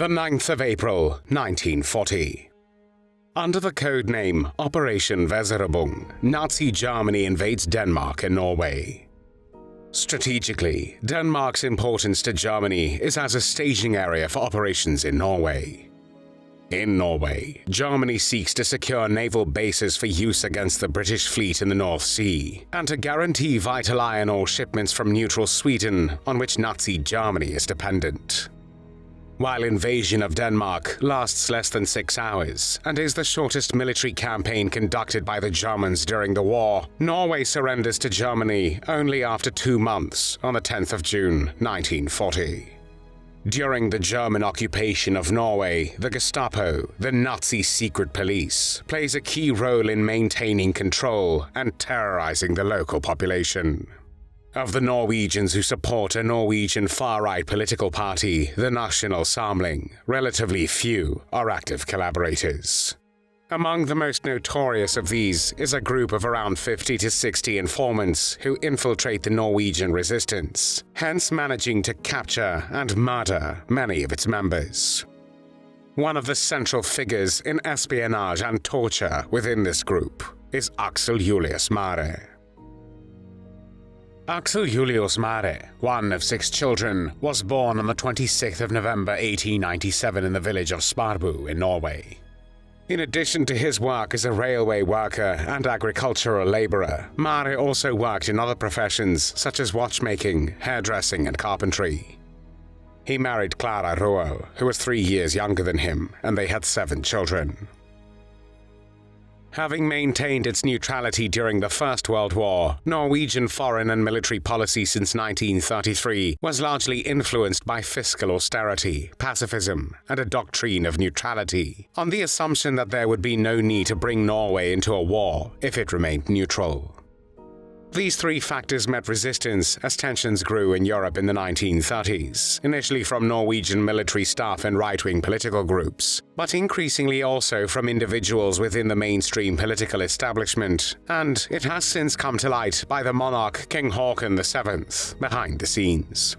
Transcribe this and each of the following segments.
The 9th of April, 1940. Under the code name Operation Weserübung, Nazi Germany invades Denmark and Norway. Strategically, Denmark's importance to Germany is as a staging area for operations in Norway. In Norway, Germany seeks to secure naval bases for use against the British fleet in the North Sea, and to guarantee vital iron ore shipments from neutral Sweden, on which Nazi Germany is dependent. While invasion of Denmark lasts less than 6 hours and is the shortest military campaign conducted by the Germans during the war, Norway surrenders to Germany only after 2 months on the 10th of June, 1940. During the German occupation of Norway, the Gestapo, the Nazi secret police, plays a key role in maintaining control and terrorizing the local population. Of the Norwegians who support a Norwegian far-right political party, the National Samling, relatively few are active collaborators. Among the most notorious of these is a group of around 50 to 60 informants who infiltrate the Norwegian resistance, hence managing to capture and murder many of its members. One of the central figures in espionage and torture within this group is Aksel Julius Mære. Aksel Julius Mære, one of 6 children, was born on the 26th of November 1897 in the village of Sparbu in Norway. In addition to his work as a railway worker and agricultural laborer, Mære also worked in other professions such as watchmaking, hairdressing, and carpentry. He married Clara Roel, who was 3 years younger than him, and they had 7 children. Having maintained its neutrality during the First World War, Norwegian foreign and military policy since 1933 was largely influenced by fiscal austerity, pacifism, and a doctrine of neutrality, on the assumption that there would be no need to bring Norway into a war if it remained neutral. These 3 factors met resistance as tensions grew in Europe in the 1930s, initially from Norwegian military staff and right-wing political groups, but increasingly also from individuals within the mainstream political establishment, and it has since come to light by the monarch King Haakon VII behind the scenes.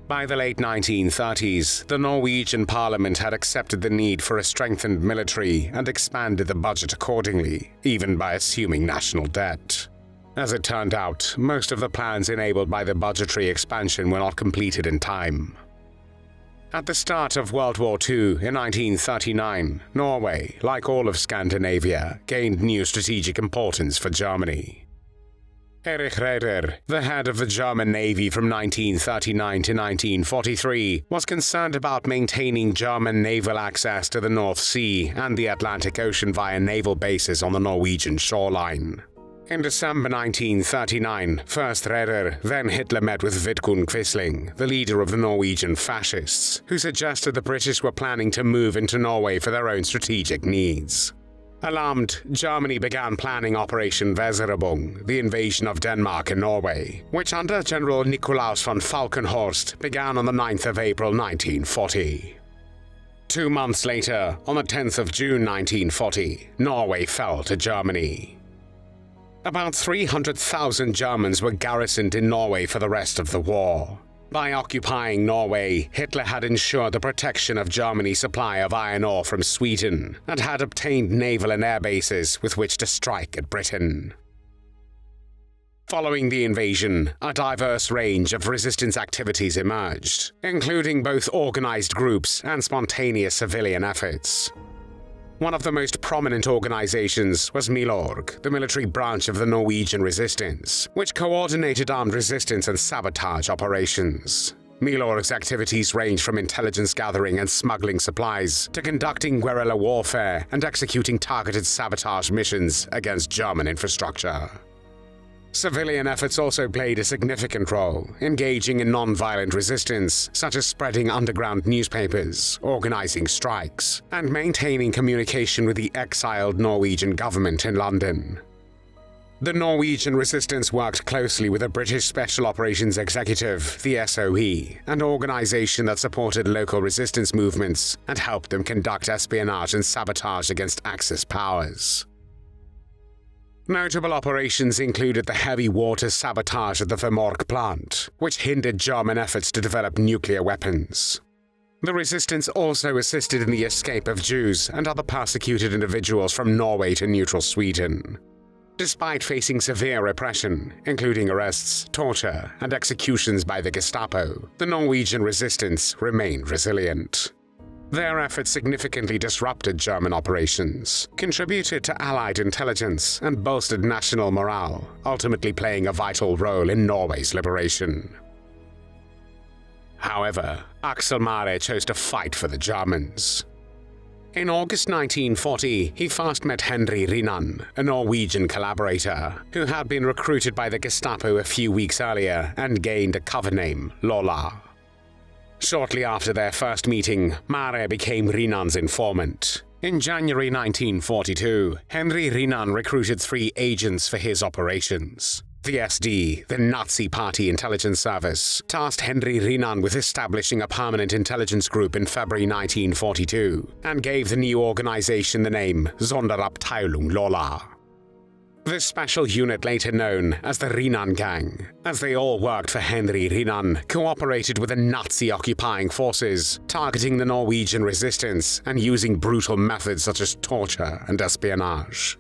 By the late 1930s, the Norwegian parliament had accepted the need for a strengthened military and expanded the budget accordingly, even by assuming national debt. As it turned out, most of the plans enabled by the budgetary expansion were not completed in time. At the start of World War II in 1939, Norway, like all of Scandinavia, gained new strategic importance for Germany. Erich Raeder, the head of the German Navy from 1939 to 1943, was concerned about maintaining German naval access to the North Sea and the Atlantic Ocean via naval bases on the Norwegian shoreline. In December 1939, first Raeder, then Hitler met with Vidkun Quisling, the leader of the Norwegian fascists, who suggested the British were planning to move into Norway for their own strategic needs. Alarmed, Germany began planning Operation Weserübung, the invasion of Denmark and Norway, which under General Nicolaus von Falkenhorst began on the 9th of April 1940. 2 months later, on the 10th of June 1940, Norway fell to Germany. About 300,000 Germans were garrisoned in Norway for the rest of the war. By occupying Norway, Hitler had ensured the protection of Germany's supply of iron ore from Sweden, and had obtained naval and air bases with which to strike at Britain. Following the invasion, a diverse range of resistance activities emerged, including both organized groups and spontaneous civilian efforts. One of the most prominent organizations was Milorg, the military branch of the Norwegian resistance, which coordinated armed resistance and sabotage operations. Milorg's activities range from intelligence gathering and smuggling supplies to conducting guerrilla warfare and executing targeted sabotage missions against German infrastructure. Civilian efforts also played a significant role, engaging in non-violent resistance, such as spreading underground newspapers, organizing strikes, and maintaining communication with the exiled Norwegian government in London. The Norwegian resistance worked closely with the British Special Operations Executive, the SOE, an organization that supported local resistance movements and helped them conduct espionage and sabotage against Axis powers. Notable operations included the heavy water sabotage at the Vemork plant, which hindered German efforts to develop nuclear weapons. The resistance also assisted in the escape of Jews and other persecuted individuals from Norway to neutral Sweden. Despite facing severe repression, including arrests, torture, and executions by the Gestapo, the Norwegian resistance remained resilient. Their efforts significantly disrupted German operations, contributed to Allied intelligence, and bolstered national morale, ultimately playing a vital role in Norway's liberation. However, Aksel Maere chose to fight for the Germans. In August 1940, he first met Henry Rinnan, a Norwegian collaborator, who had been recruited by the Gestapo a few weeks earlier and gained a cover name, Lola. Shortly after their first meeting, Maere became Rinnan's informant. In January 1942, Henry Rinnan recruited 3 agents for his operations. The SD, the Nazi Party Intelligence Service, tasked Henry Rinnan with establishing a permanent intelligence group in February 1942 and gave the new organization the name Sonderabteilung Lola. This special unit, later known as the Rinnan Gang, as they all worked for Henry Rinnan, cooperated with the Nazi occupying forces, targeting the Norwegian resistance and using brutal methods such as torture and espionage.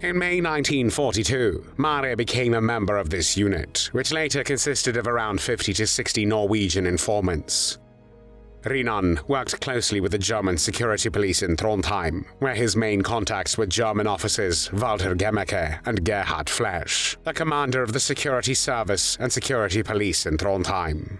In May 1942, Maere became a member of this unit, which later consisted of around 50 to 60 Norwegian informants. Rinnan worked closely with the German security police in Trondheim, where his main contacts were German officers Walter Gemmeke and Gerhard Flesch, the commander of the security service and security police in Trondheim.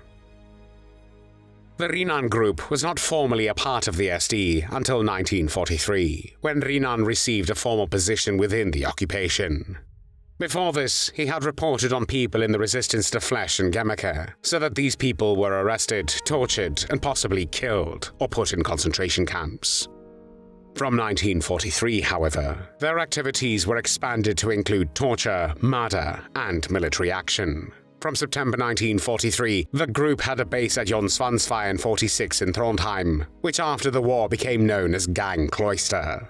The Rinnan Group was not formally a part of the SD until 1943, when Rinnan received a formal position within the occupation. Before this, he had reported on people in the resistance to Flesch and Gemmeke, so that these people were arrested, tortured, and possibly killed or put in concentration camps. From 1943, however, their activities were expanded to include torture, murder, and military action. From September 1943, the group had a base at Jonsvansveien 46 in Trondheim, which after the war became known as Gang Cloister.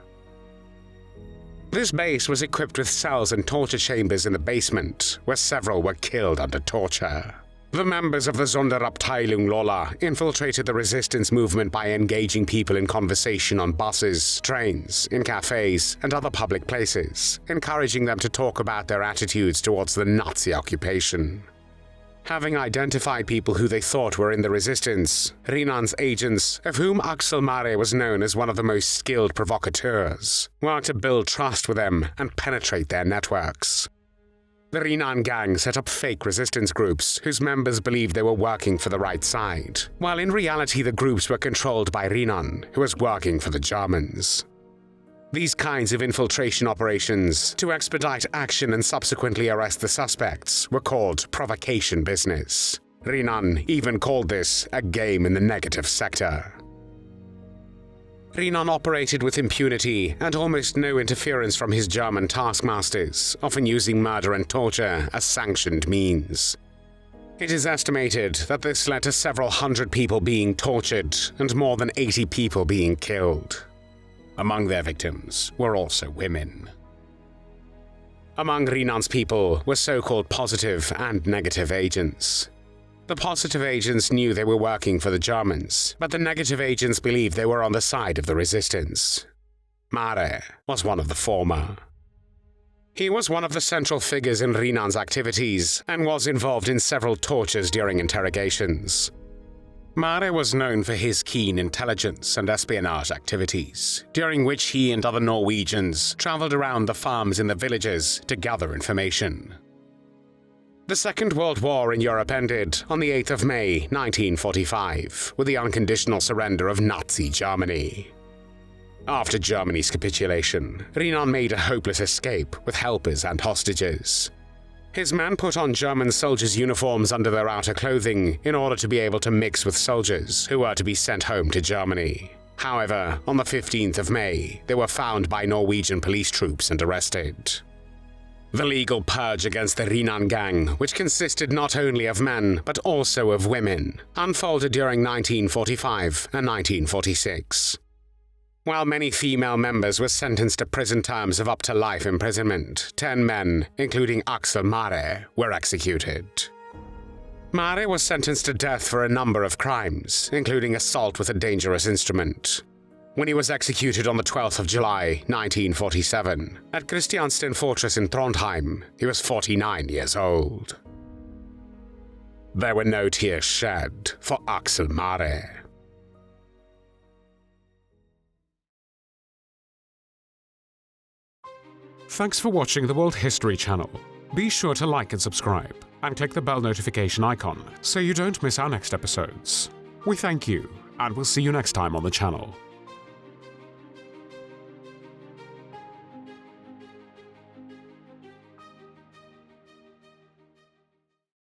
This base was equipped with cells and torture chambers in the basement, where several were killed under torture. The members of the Sonderabteilung Lola infiltrated the resistance movement by engaging people in conversation on buses, trains, in cafes, and other public places, encouraging them to talk about their attitudes towards the Nazi occupation. Having identified people who they thought were in the resistance, Rinnan's agents, of whom Aksel Maere was known as one of the most skilled provocateurs, worked to build trust with them and penetrate their networks. The Rinnan gang set up fake resistance groups whose members believed they were working for the right side, while in reality the groups were controlled by Rinnan, who was working for the Germans. These kinds of infiltration operations, to expedite action and subsequently arrest the suspects, were called provocation business. Rinnan even called this a game in the negative sector. Rinnan operated with impunity and almost no interference from his German taskmasters, often using murder and torture as sanctioned means. It is estimated that this led to several hundred people being tortured and more than 80 people being killed. Among their victims were also women. Among Rinnan's people were so-called positive and negative agents. The positive agents knew they were working for the Germans, but the negative agents believed they were on the side of the resistance. Maere was one of the former. He was one of the central figures in Rinnan's activities and was involved in several tortures during interrogations. Maere was known for his keen intelligence and espionage activities, during which he and other Norwegians traveled around the farms in the villages to gather information. The Second World War in Europe ended on the 8th of May 1945 with the unconditional surrender of Nazi Germany. After Germany's capitulation, Rinnan made a hopeless escape with helpers and hostages. His men put on German soldiers' uniforms under their outer clothing in order to be able to mix with soldiers who were to be sent home to Germany. However, on the 15th of May, they were found by Norwegian police troops and arrested. The legal purge against the Rinnan gang, which consisted not only of men but also of women, unfolded during 1945 and 1946. While many female members were sentenced to prison terms of up to life imprisonment, 10 men, including Aksel Maere, were executed. Mære was sentenced to death for a number of crimes, including assault with a dangerous instrument. When he was executed on the 12th of July, 1947, at Kristiansten Fortress in Trondheim, he was 49 years old. There were no tears shed for Aksel Maere. Thanks for watching the World History channel. Be sure to like and subscribe, and click the bell notification icon so you don't miss our next episodes. We thank you, and we'll see you next time on the channel.